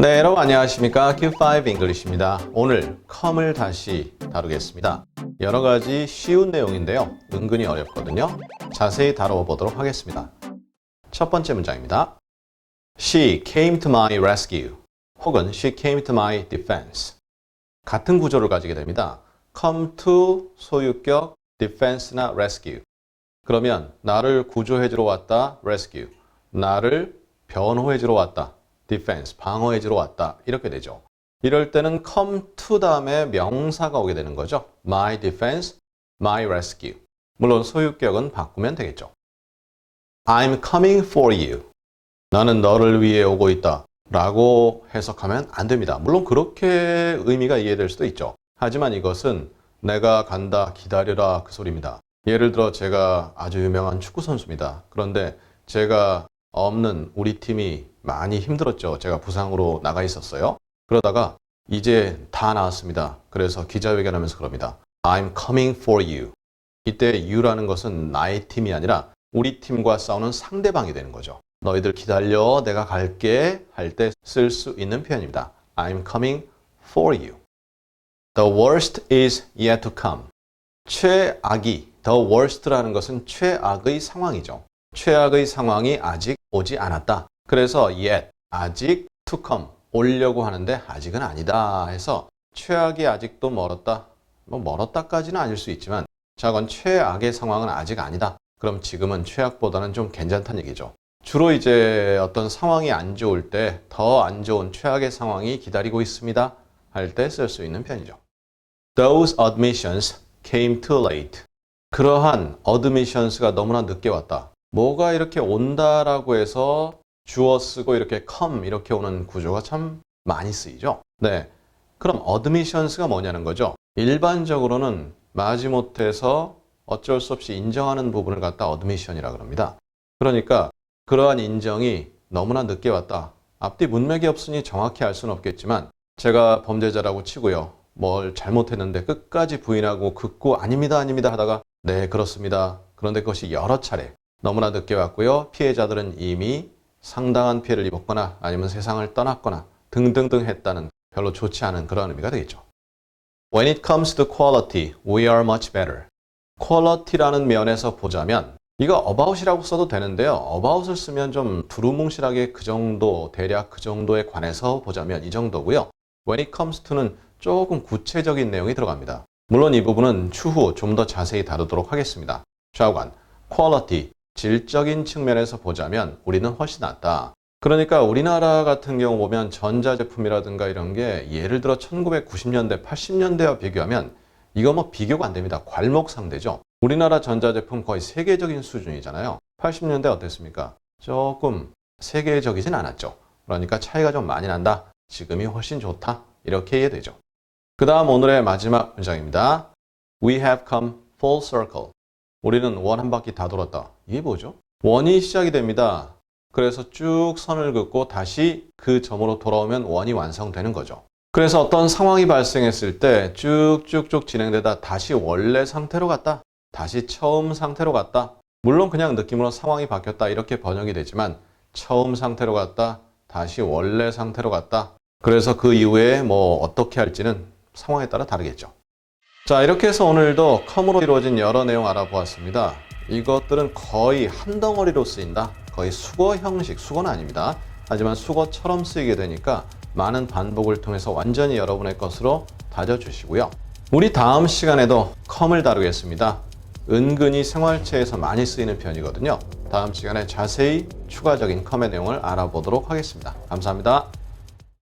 네, 여러분 안녕하십니까? Q5 English입니다. 오늘 come을 다시 다루겠습니다. 여러 가지 쉬운 내용인데요. 은근히 어렵거든요. 자세히 다뤄보도록 하겠습니다. 첫 번째 문장입니다. She came to my rescue. 혹은 she came to my defense. 같은 구조를 가지게 됩니다. come to 소유격, defense나 rescue. 그러면 나를 구조해주러 왔다, rescue. 나를 변호해주러 왔다, defense, 방어해주러 왔다. 이렇게 되죠. 이럴 때는 come to 다음에 명사가 오게 되는 거죠. My defense, my rescue. 물론 소유격은 바꾸면 되겠죠. I'm coming for you. 나는 너를 위해 오고 있다. 라고 해석하면 안 됩니다. 물론 그렇게 의미가 이해될 수도 있죠. 하지만 이것은 내가 간다, 기다려라 그 소리입니다. 예를 들어 제가 아주 유명한 축구 선수입니다. 그런데 제가 없는 우리 팀이 많이 힘들었죠. 제가 부상으로 나가 있었어요. 그러다가 이제 다 나았습니다. 그래서 기자회견하면서 그럽니다. I'm coming for you. 이때 you라는 것은 나의 팀이 아니라 우리 팀과 싸우는 상대방이 되는 거죠. 너희들 기다려, 내가 갈게 할 때 쓸 수 있는 표현입니다. I'm coming for you. The worst is yet to come. 최악이, the worst라는 것은 최악의 상황이죠. 최악의 상황이 아직 오지 않았다. 그래서 yet, 아직, to come, 오려고 하는데 아직은 아니다 해서 최악이 아직도 멀었다. 멀었다까지는 아닐 수 있지만 자, 그건 최악의 상황은 아직 아니다. 그럼 지금은 최악보다는 좀 괜찮다는 얘기죠. 주로 이제 어떤 상황이 안 좋을 때 더 안 좋은 최악의 상황이 기다리고 있습니다. 할 때 쓸 수 있는 편이죠. Those admissions came too late. 그러한 admissions가 너무나 늦게 왔다. 뭐가 이렇게 온다라고 해서 주어 쓰고 이렇게 come 이렇게 오는 구조가 참 많이 쓰이죠. 네, 그럼 admissions가 뭐냐는 거죠. 일반적으로는 마지못해서 어쩔 수 없이 인정하는 부분을 갖다 admission이라고 합니다. 그러니까 그러한 인정이 너무나 늦게 왔다. 앞뒤 문맥이 없으니 정확히 알 수는 없겠지만 제가 범죄자라고 치고요. 뭘 잘못했는데 끝까지 부인하고 긋고 아닙니다, 아닙니다 하다가 네, 그렇습니다. 그런데 그것이 여러 차례 너무나 늦게 왔고요. 피해자들은 이미 상당한 피해를 입었거나 아니면 세상을 떠났거나 등등등 했다는 별로 좋지 않은 그런 의미가 되겠죠. When it comes to quality, we are much better. quality라는 면에서 보자면 이거 about이라고 써도 되는데요. about을 쓰면 좀 두루뭉실하게 그 정도, 대략 그 정도에 관해서 보자면 이 정도고요. When it comes to는 조금 구체적인 내용이 들어갑니다. 물론 이 부분은 추후 좀 더 자세히 다루도록 하겠습니다. 좌우간, quality, 질적인 측면에서 보자면 우리는 훨씬 낫다. 그러니까 우리나라 같은 경우 보면 전자제품이라든가 이런 게 예를 들어 1990년대, 80년대와 비교하면 이거 뭐 비교가 안 됩니다. 괄목상대죠. 우리나라 전자제품 거의 세계적인 수준이잖아요. 80년대 어땠습니까? 조금 세계적이진 않았죠. 그러니까 차이가 좀 많이 난다. 지금이 훨씬 좋다. 이렇게 이해되죠. 그 다음 오늘의 마지막 문장입니다. We have come full circle. 우리는 원 한 바퀴 다 돌았다. 이게 뭐죠? 원이 시작이 됩니다. 그래서 쭉 선을 긋고 다시 그 점으로 돌아오면 원이 완성되는 거죠. 그래서 어떤 상황이 발생했을 때 쭉쭉쭉 진행되다 다시 원래 상태로 갔다. 다시 처음 상태로 갔다. 물론 그냥 느낌으로 상황이 바뀌었다 이렇게 번역이 되지만 처음 상태로 갔다. 다시 원래 상태로 갔다. 그래서 그 이후에 뭐 어떻게 할지는 상황에 따라 다르겠죠. 자, 이렇게 해서 오늘도 come으로 이루어진 여러 내용 알아보았습니다. 이것들은 거의 한 덩어리로 쓰인다. 거의 수거 형식, 수거는 아닙니다. 하지만 수거처럼 쓰이게 되니까 많은 반복을 통해서 완전히 여러분의 것으로 다져주시고요. 우리 다음 시간에도 come을 다루겠습니다. 은근히 생활체에서 많이 쓰이는 편이거든요. 다음 시간에 자세히 추가적인 come의 내용을 알아보도록 하겠습니다. 감사합니다.